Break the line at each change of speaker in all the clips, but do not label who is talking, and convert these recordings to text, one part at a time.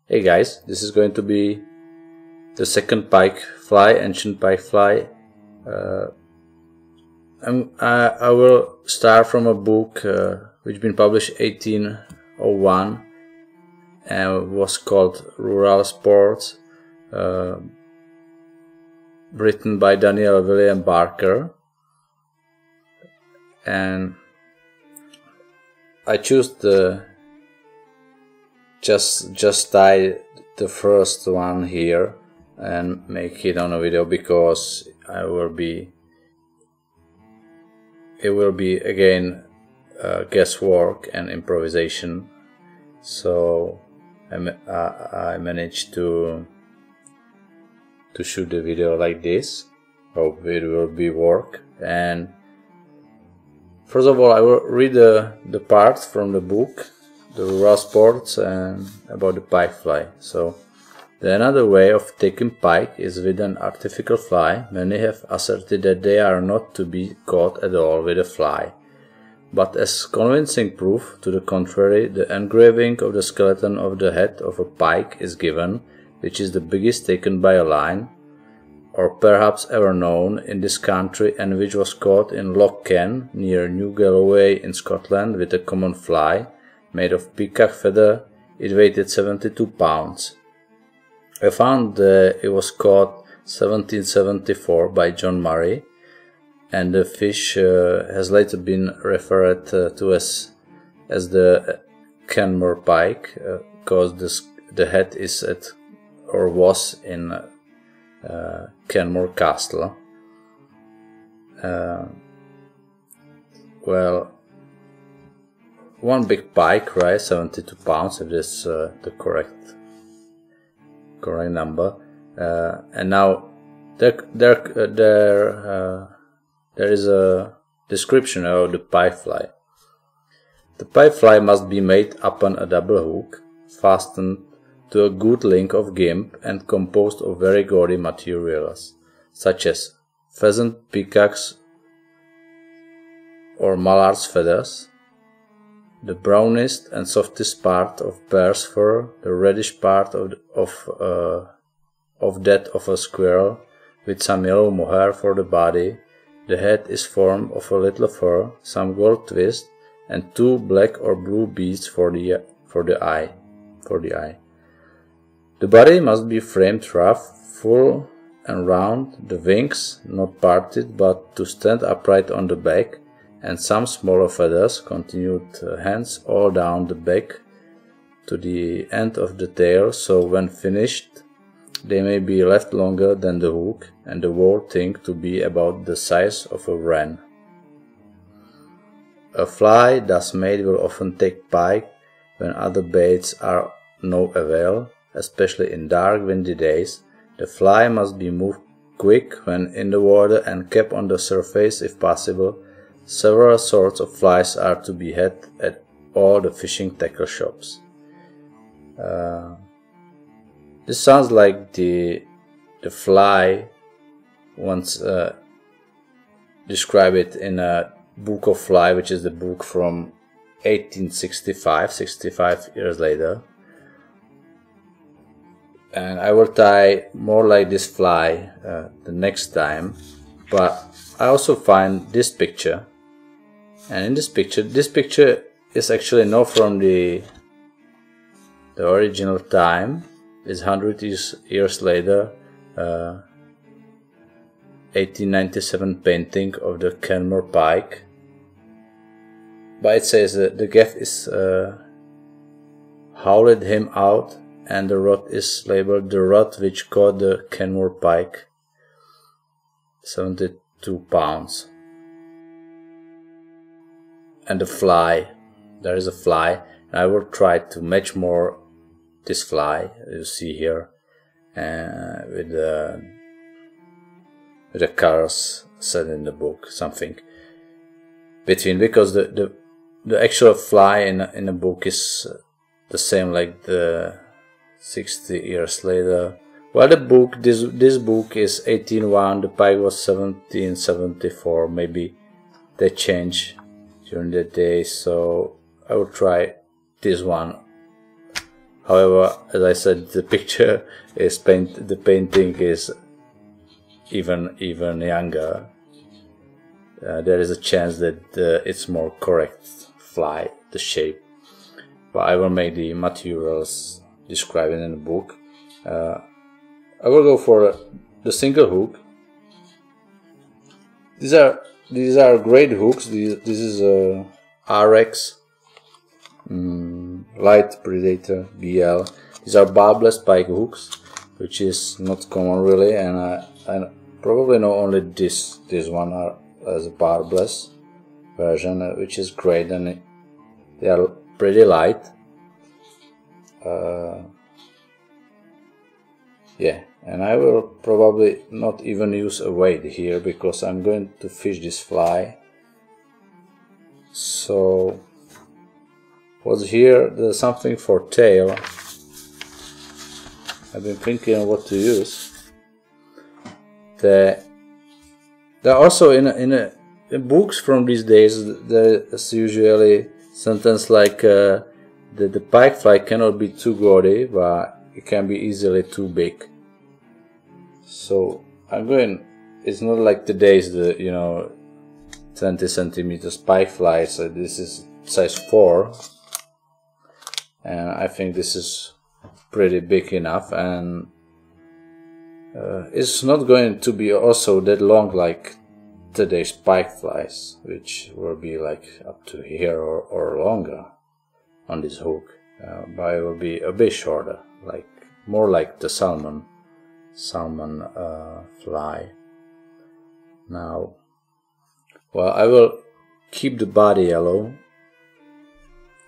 Hey guys, this is going to be the second Pike Fly, ancient Pike Fly. I will start from a book which been published 1801 and was called Rural Sports, written by Daniel William Barker, and I choose the just tie the first one here and make it on a video because it will be again guesswork and improvisation. So I managed to shoot the video like this. Hope it will be work. And first of all, I will read the parts from the book, the Rural Sports, and about the pike fly. So, another way of taking pike is with an artificial fly. Many have asserted that they are not to be caught at all with a fly. But as convincing proof to the contrary, the engraving of the skeleton of the head of a pike is given, which is the biggest taken by a line, or perhaps ever known in this country, and which was caught in Loch near New Galloway in Scotland with a common fly made of peacock feather. It weighed 72 pounds. I found it was caught 1774 by John Murray, and the fish has later been referred to as the Kenmure Pike, because the head is at or was in Kenmure Castle. Well, one big pike, right? 72 pounds, if this is the correct number. And now there is a description of the pike fly. The pike fly must be made upon a double hook, fastened to a good length of gimp, and composed of very gaudy materials, such as pheasant, peacocks, or Mallards feathers, the brownest and softest part of bear's fur, the reddish part of that of a squirrel, with some yellow mohair for the body. The head is formed of a little fur, some gold twist, and 2 black or blue beads for the eye. The body must be framed rough, full and round, the wings not parted but to stand upright on the back, and some smaller feathers continued hence all down the back to the end of the tail, so when finished they may be left longer than the hook, and the whole thing to be about the size of a wren. A fly thus made will often take pike when other baits are no avail, especially in dark windy days. The fly must be moved quick when in the water and kept on the surface if possible. Several sorts of flies are to be had at all the fishing tackle shops. This sounds like the fly once described it in a Book of Fly, which is the book from 1865, 65 years later. And I will tie more like this fly the next time. But I also find this picture. And in this picture is actually not from the original time. It's 100 years later, 1897 painting of the Kenmure Pike. But it says the gaff is hauled him out, and the rod is labeled the rod which caught the Kenmure Pike, 72 pounds. And the fly, there is a fly, and I will try to match more this fly you see here with the colors set in the book, something between, because the actual fly in the book is the same like the 60 years later. Well, the book, this book is 1801, the pike was 1774. Maybe they change during the day, so I will try this one However, as I said, the picture is the painting is even younger. There is a chance that it's more correct fly, the shape. But I will make the materials described in the book. I will go for the single hook. These are great hooks. This is a RX Light Predator BL. These are barbless pike hooks, which is not common really, and I probably know only this one as a barbless version, which is great, and they are pretty light. Yeah, and I will probably not even use a weight here because I'm going to fish this fly. So what's here? There's something for tail. I've been thinking of what to use. There are also in books from these days, there's usually sentence like that the pike fly cannot be too gaudy, but it can be easily too big. So I'm going. It's not like today's 20 centimeters pike fly. So this is size 4, and I think this is pretty big enough, and it's not going to be also that long like today's pike flies, which will be like up to here or longer on this hook, but it will be a bit shorter, like more like the salmon fly. Now, well, I will keep the body yellow,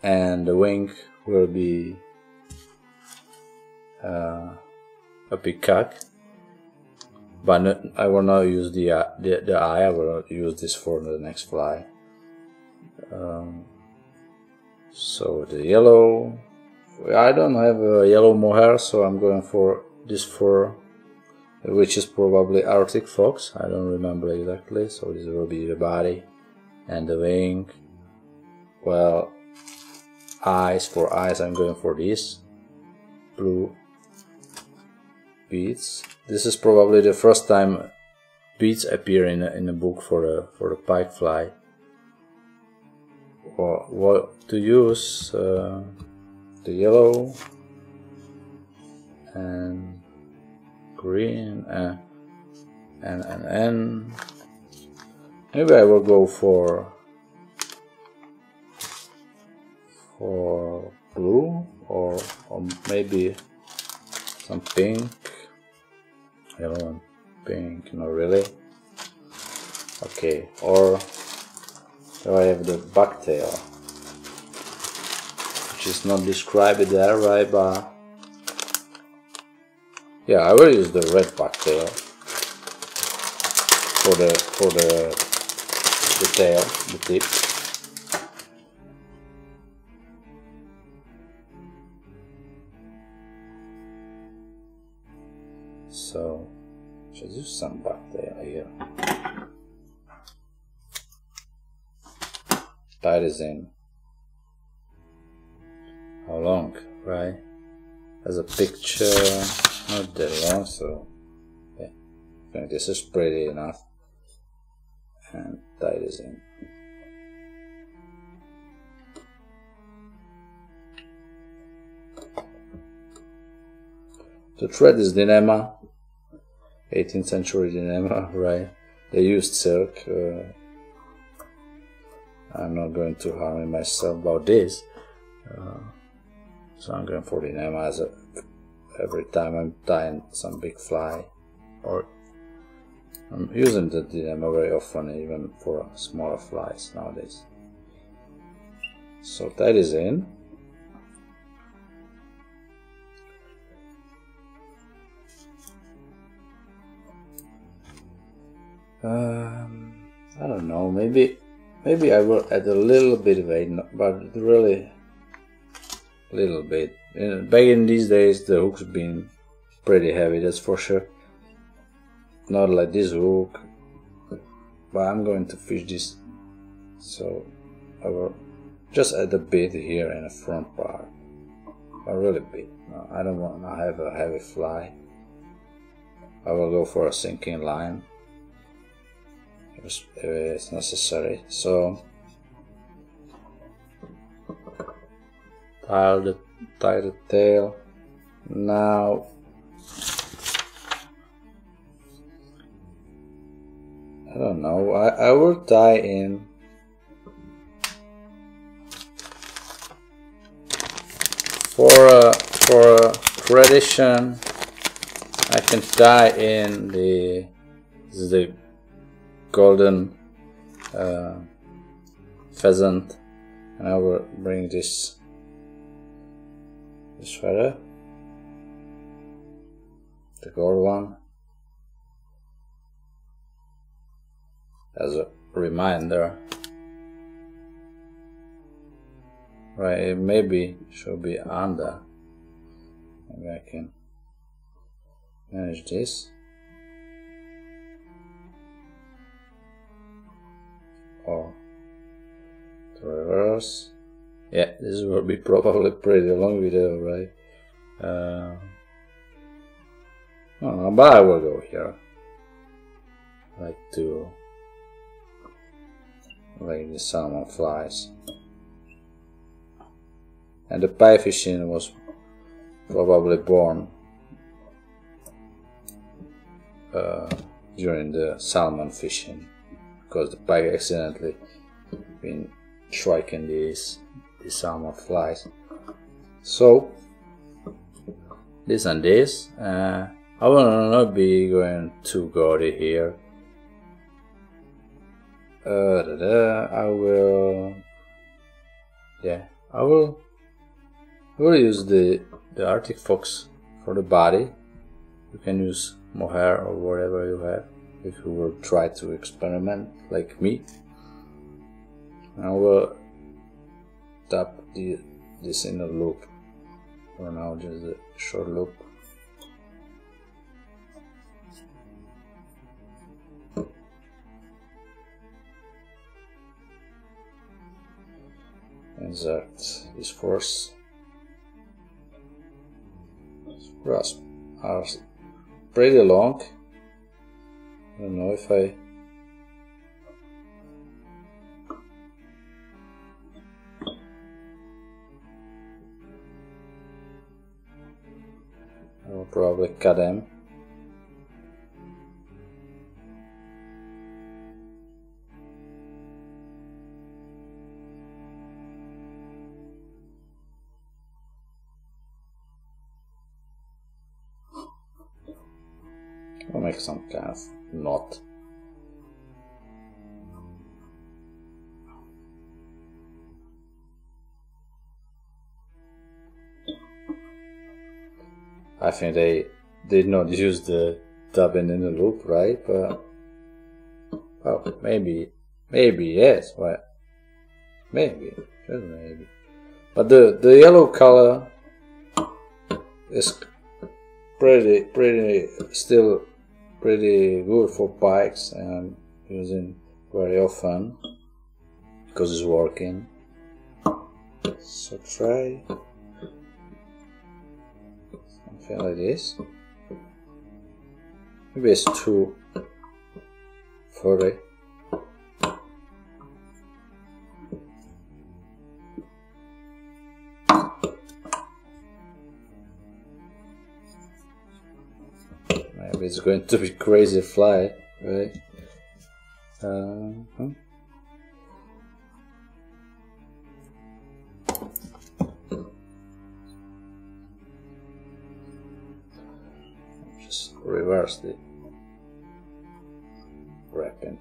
and the wing will be a peacock, but I will not use the eye. I will use this for the next fly. So the yellow, I don't have a yellow mohair, so I'm going for this fur, which is probably Arctic fox. I don't remember exactly. So this will be the body, and the wing. Well, eyes, for eyes I'm going for this blue beads. This is probably the first time beads appear in a book for the pike fly. Or what to use? The yellow and green and maybe I will go for blue or maybe some pink. Yellow and pink, not really. Okay, or I have the bucktail, which is not described there, right? But yeah, I will use the red bucktail for the tail, the tip. So, should use some bucktail here. Tie this in. How long, right? As a picture, not that long, so yeah, I think this is pretty enough. And tie this in. The thread is Dilemma, 18th century Dilemma, right? They used silk. I'm not going to harm myself about this, so I'm going for Dilemma as every time I'm tying some big fly, or I'm using the Dilemma very often, even for smaller flies nowadays. So tie this in. I don't know, maybe I will add a little bit of weight, but really little bit. Back in these days the hook's been pretty heavy, that's for sure. Not like this hook, but I'm going to fish this, so I will just add a bit here in the front part. a really big. No, I don't want to have a heavy fly. I will go for a sinking line if it's necessary. So tie the tail. Now I don't know. I will tie in for a tradition. I can tie in the golden pheasant, and I will bring this feather, the gold one, as a reminder. Right, it maybe should be under. Maybe I can manage this. Or the reverse. Yeah, this will be probably pretty long video, right? No, but I will go here. Like the salmon flies. And the pike fishing was probably born during the salmon fishing, because the pike accidentally been striking these salmon flies. So this and this. I will not be going too gaudy here. I will use the Arctic fox for the body. You can use mohair or whatever you have if you will try to experiment like me. I will tap this in a loop. For now, just a short loop. Insert this force. Grasp are pretty long. I don't know if I will probably cut them. I'll make some kind of knot. I think they did not use the dubbing in the loop, right? But well, maybe yes. Well, maybe, just maybe. But the yellow color is still pretty good for pikes, and I'm using very often because it's working. So try something like this. Maybe it's too furry. Maybe it's going to be crazy fly, right? Just reverse the wrapping.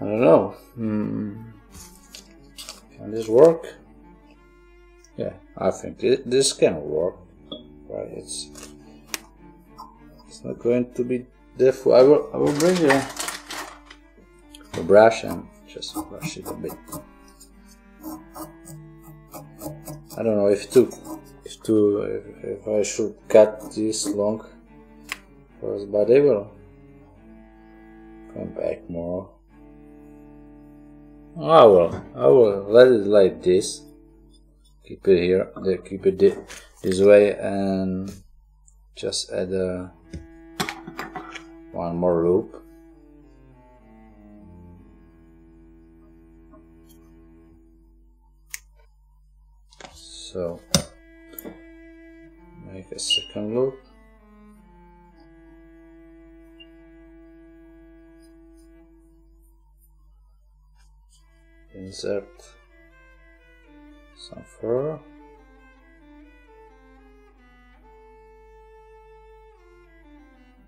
I don't know. Can this work? Yeah, I think this can work. Right? It's not going to be difficult. I will bring a brush and just brush it a bit. I don't know if I should cut this long course, but they will come back more. I will let it like this. Keep it here, keep it this way, and just add one more loop. So make a second loop. Insert some fur.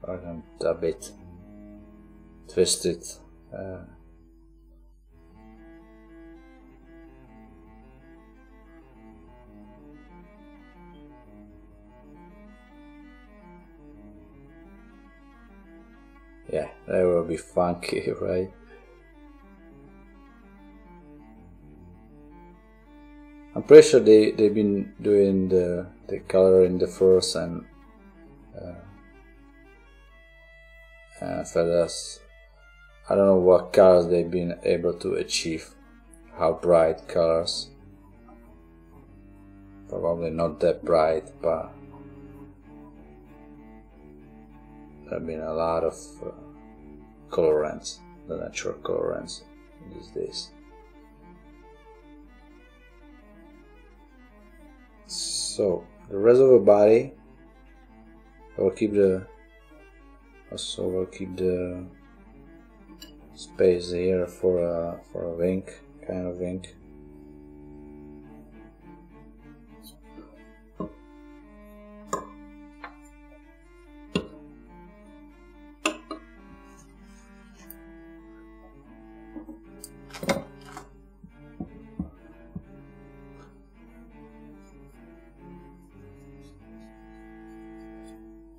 I can dab it, twist it. Yeah, that will be funky, right? I'm pretty sure they've been doing the color in the furs and feathers. I don't know what colors they've been able to achieve, how bright colors. Probably not that bright, but there have been a lot of colorants, the natural colorants these days. So the rest of the body, I will keep the space here for a wing, kind of wing.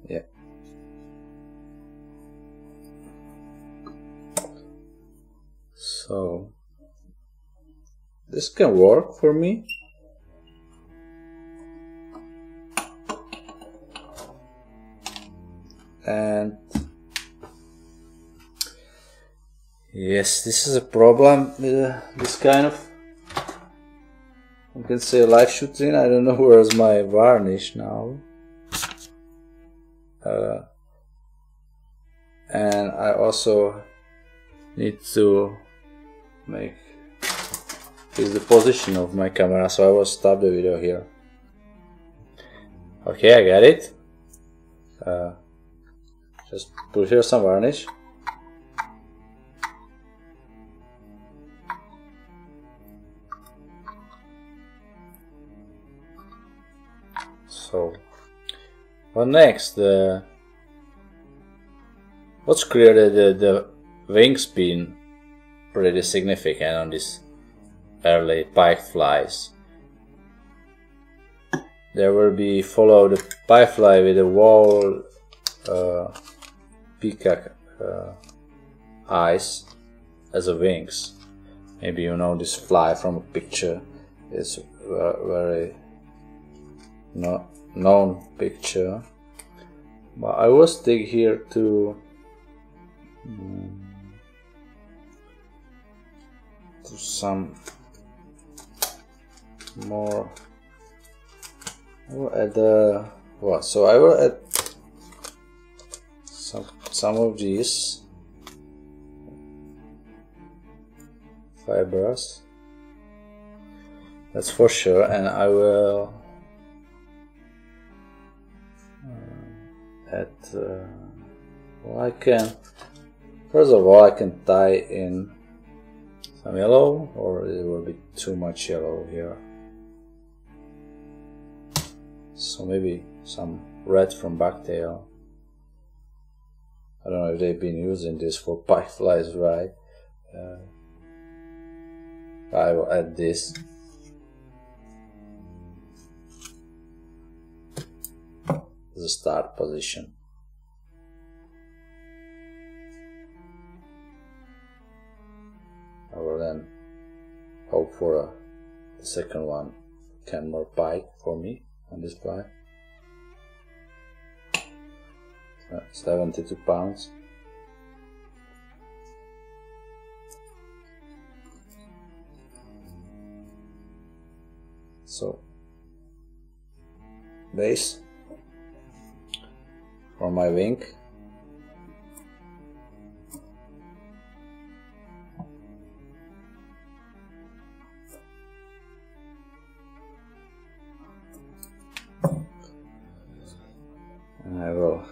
Yeah. So this can work for me. And yes, this is a problem with this kind of, you can say, live shooting. I don't know where's my varnish now. And I also need to fix the position of my camera, so I will stop the video here. Okay, I got it. Just put here some varnish. So what next? What's clear that the wings been pretty significant on these early pike flies. There will be follow the pike fly with a wall peacock eyes as a wings. Maybe you know this fly from a picture. It's a very known picture. But I will stick here to some more. I will add so I will add some of these fibers, that's for sure, and I will add well, I can, first of all, I can tie in some yellow, or it will be too much yellow here. So maybe some red from backtail. I don't know if they've been using this for pike flies, right? I will add this. As a start position. I will then hope for the second one, Kenmure Pike, for me on this fly. 72 pounds. So base for my wing. And I will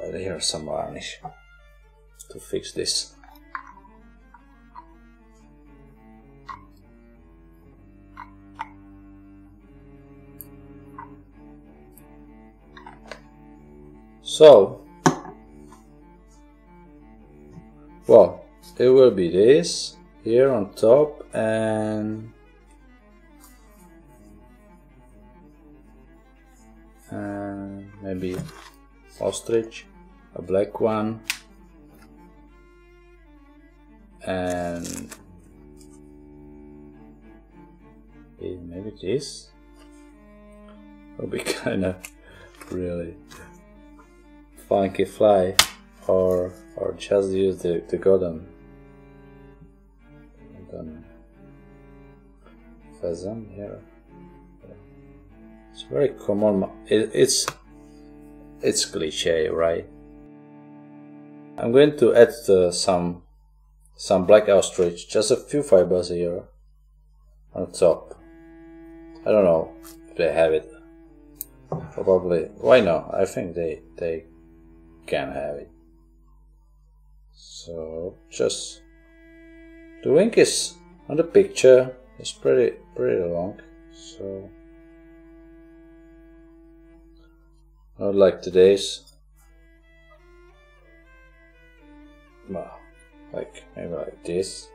add here some varnish to fix this. So, well, it will be this here on top, and maybe ostrich, a black one, and maybe this will be kind of really funky fly, or just use the gaudy pheasant here. It's very common. It's cliche, right? I'm going to add some black ostrich, just a few fibers here on top. I don't know if they have it. Probably. Why not? I think they can have it. So just the wing is on the picture. It's pretty long. So not like today's. Well, like maybe like this.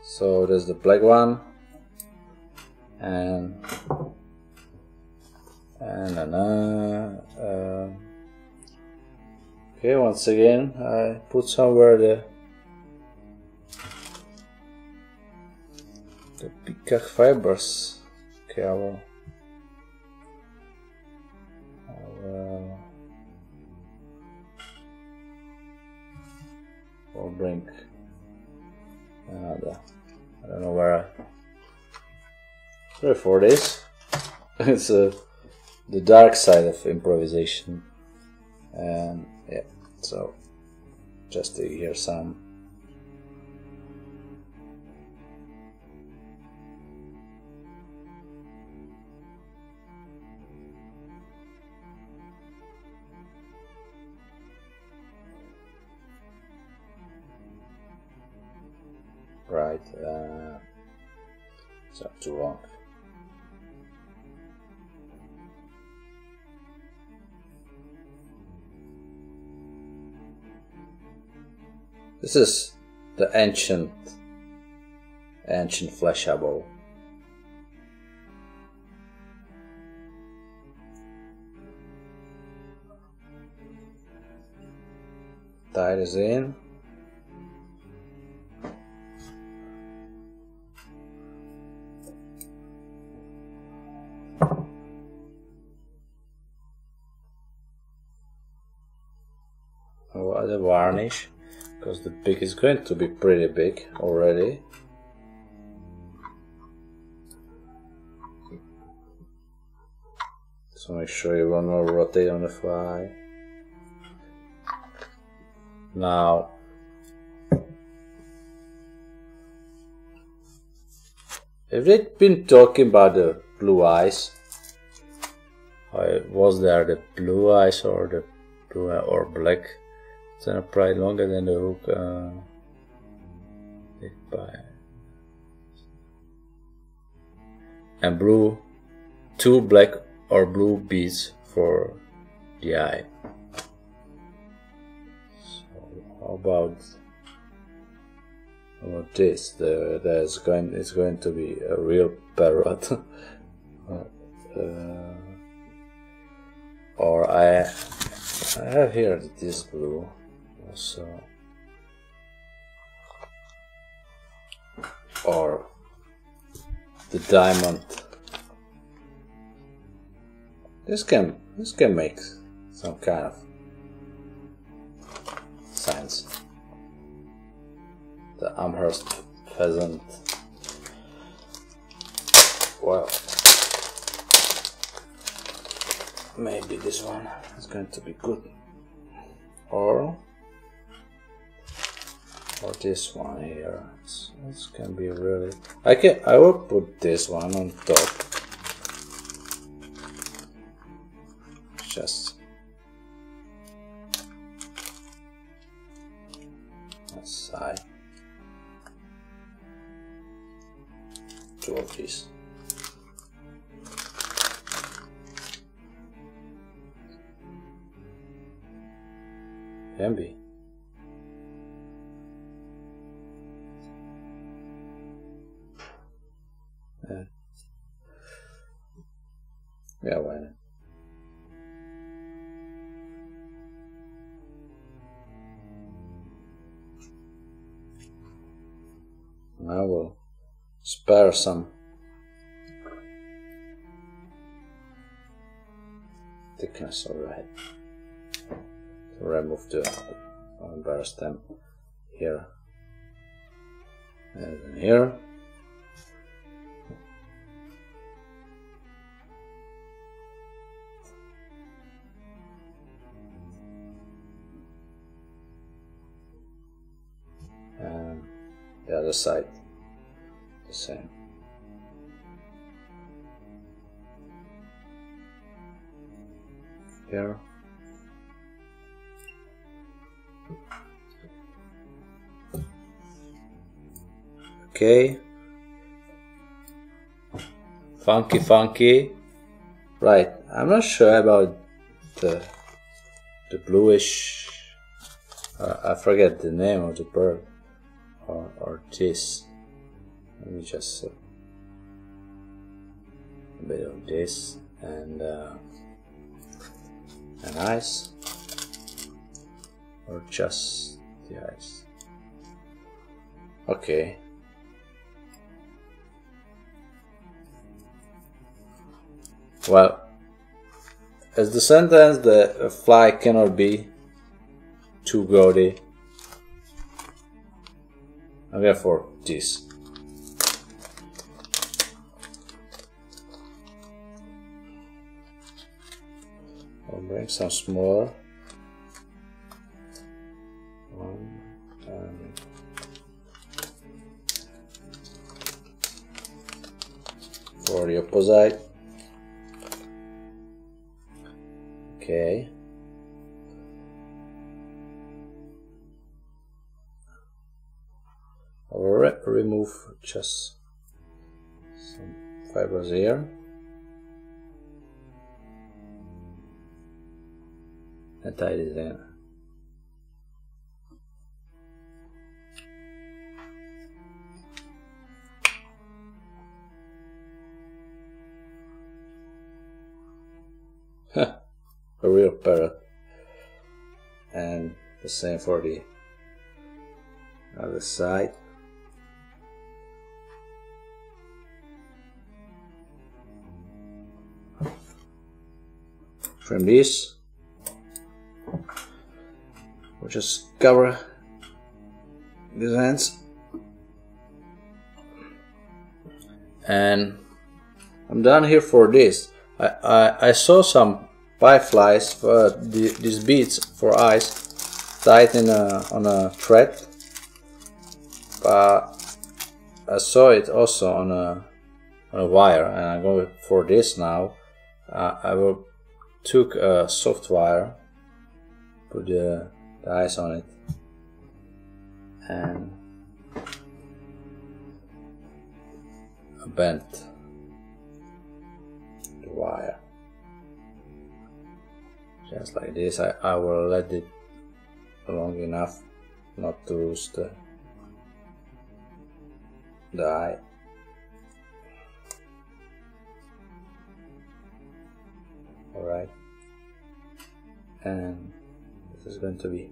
So there's the black one, and okay, once again I put somewhere the peacock fibers. Okay, I will bring another. I don't know where sorry for this. It's the dark side of improvisation, and yeah, so just to hear some right, it's not too long. This is the ancient flesh bow. Tie this in. The varnish, because the beak is going to be pretty big already. So make sure you will not rotate on the fly. Now if they'd been talking about the blue eyes, was there the blue eyes or the blue or black? Then a probably longer than the hook. And blue, 2 black or blue beads for the eye. So how about this? It's going to be a real parrot. Or I have here this blue. Also, or the diamond. This can make some kind of sense. The Amherst pheasant. Well, maybe this one is going to be good, or this one here. This can be really. I will put this one on top. Just aside. Two of these. Can be. Yeah, why not? I will spare some thickness already to remove the bare stem here and here. And the other side the same. Here. Okay. Funky. Right. I'm not sure about the bluish. I forget the name of the bird or this. Let me just a bit of this and ice, or just the ice. Okay. Well, as the sentence, the fly cannot be too gaudy. And therefore this. I'll bring some smaller one and for the opposite. Okay. I'll remove just some fibers here and tie it in. A real parrot. And the same for the other side. Trim this. We'll just cover these ends. And I'm done here for this. I saw some pike flies for these beads for eyes tied in on a thread, but I saw it also on a wire, and I'm going for this now. I will took a soft wire, put the eyes on it, and bent the wire just like this. I will let it long enough not to lose the eye. Alright, and this is going to be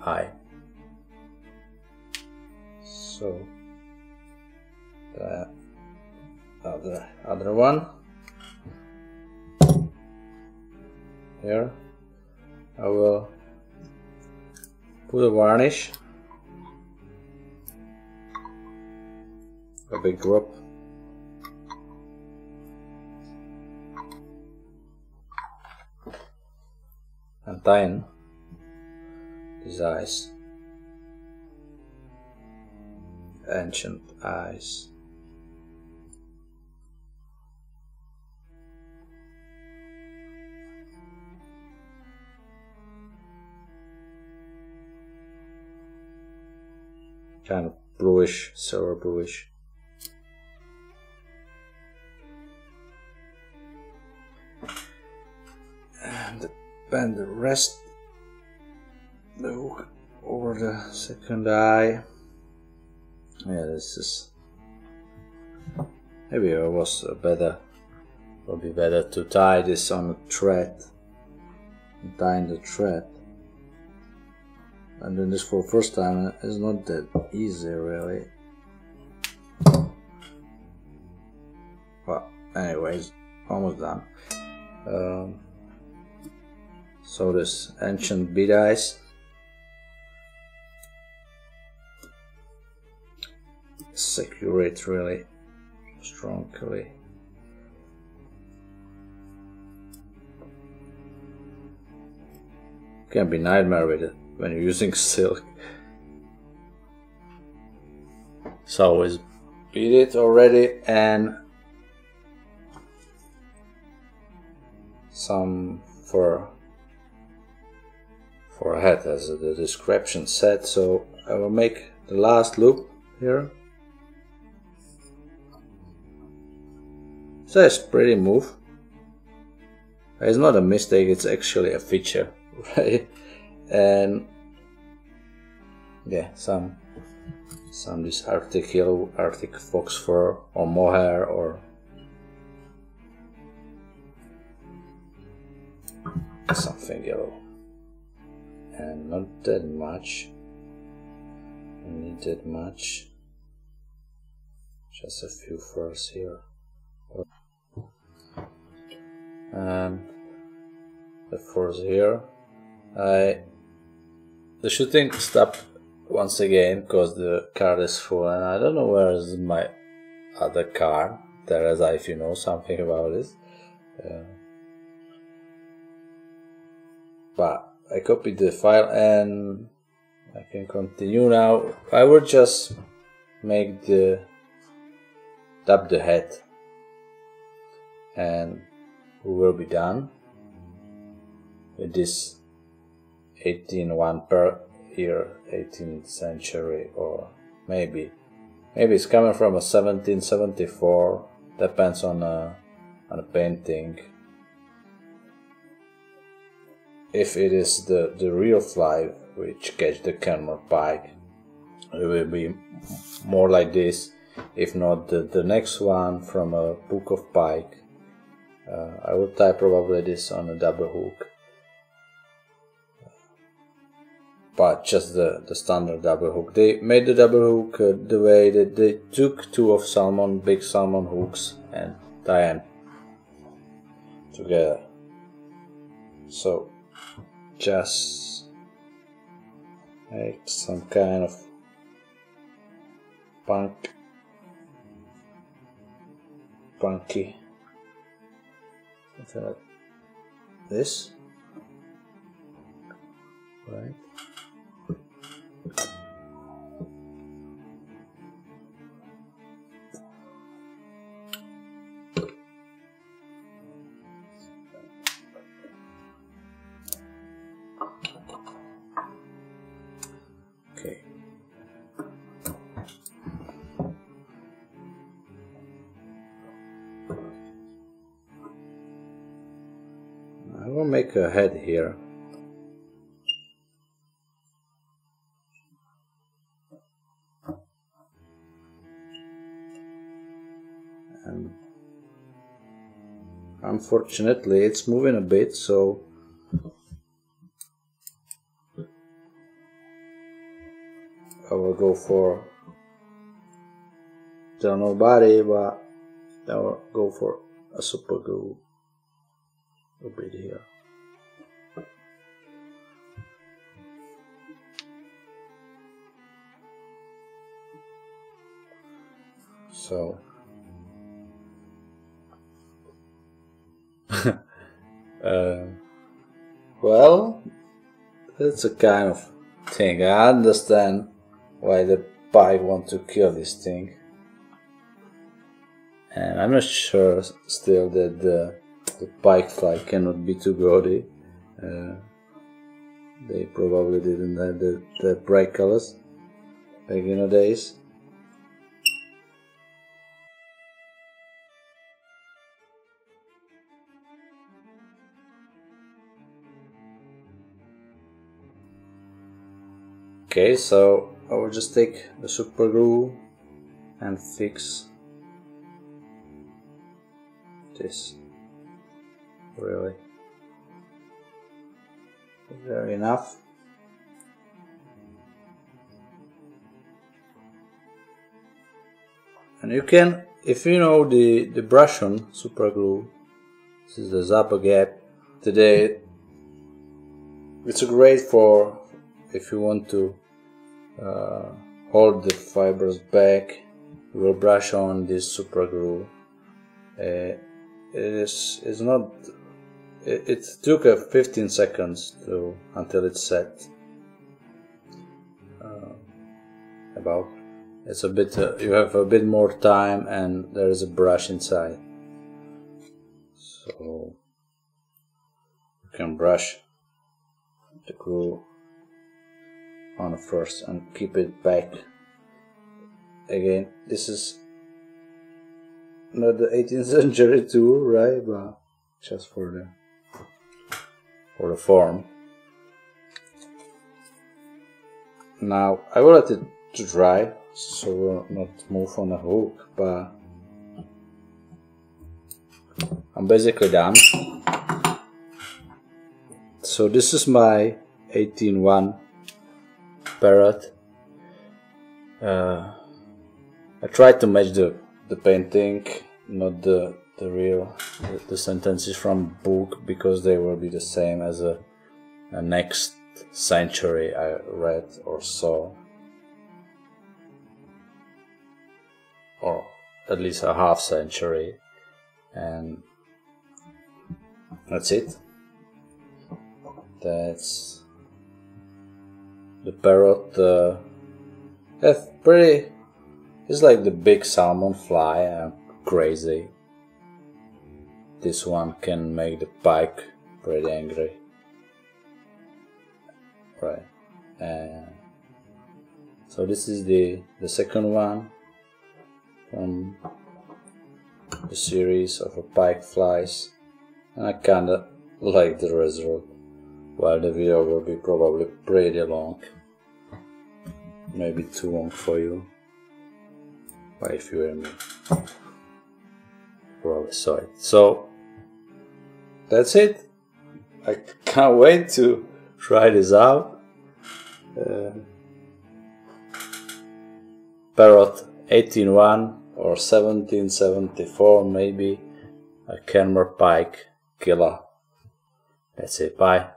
eye. So the other one. Here I will put a varnish, a big drop, and tie in these eyes, ancient eyes. Kind of bluish, silver bluish. And bend the rest the hook over the second eye. Yeah, this is maybe it was better. Would be better to tie this on a thread, and tie in the thread. And doing this for the first time is not that easy, really. Well, anyways, almost done. So this ancient bead eyes. Secure it really strongly. Can be nightmare with it when you're using silk. So always beat it already, and some for a head as the description said. So I will make the last loop here. So it's pretty move. It's not a mistake, it's actually a feature, right? And yeah, some this Arctic yellow, Arctic fox fur, or mohair, or something yellow, and not that much. Don't need that much. Just a few furs here, and the furs here. The shooting stopped once again because the card is full, and I don't know where is my other card. Teresa, if you know something about this. But I copied the file and I can continue now. I will just make tap the head, and we will be done with this 1801 per year, 18th century, or maybe it's coming from a 1774. Depends on a painting. If it is the real fly which catch the Kenmure Pike, it will be more like this. If not, the next one from a book of Pike, I will tie probably this on a double hook. But just the standard double hook. They made the double hook the way that they took two of salmon, big salmon hooks, and tie them together. So just make some kind of punky something like this, right? Okay. I will make a head here. And unfortunately it's moving a bit, so I will go for general body, but Now go for a super glue a bit here. So well, that's a kind of thing. I understand why the pike want to kill this thing, and I'm not sure still that the pike fly cannot be too gaudy. They probably didn't have the bright colors back in the days. Okay, so I will just take the super glue and fix this. Really, is there enough? And you can, if you know the brush on super glue, this is the Zappa Gap. Today, it's great for if you want to hold the fibers back. You will brush on this super glue. It's not. It took 15 seconds until it's set. About. It's a bit. You have a bit more time, and there is a brush inside, so you can brush the glue on first and keep it back. Again, this is not the 18th century tool, right? But just for the form. Now I will let it to dry, so we'll not move on the hook, but I'm basically done. So this is my 18-1 parrot. I tried to match the painting, not the real the sentences from book, because they will be the same as a next century I read or saw, or at least a half century, and that's it. That's the parrot. It's like the big salmon fly, crazy. This one can make the pike pretty angry, right? So this is the second one from the series of pike flies, and I kinda like the result. While the video will be probably pretty long, maybe too long for you, but if you hear me, you probably saw it. So that's it. I can't wait to try this out. Parrot 18-1 or 1774 maybe, a Kenmure Pike killer. That's it, bye.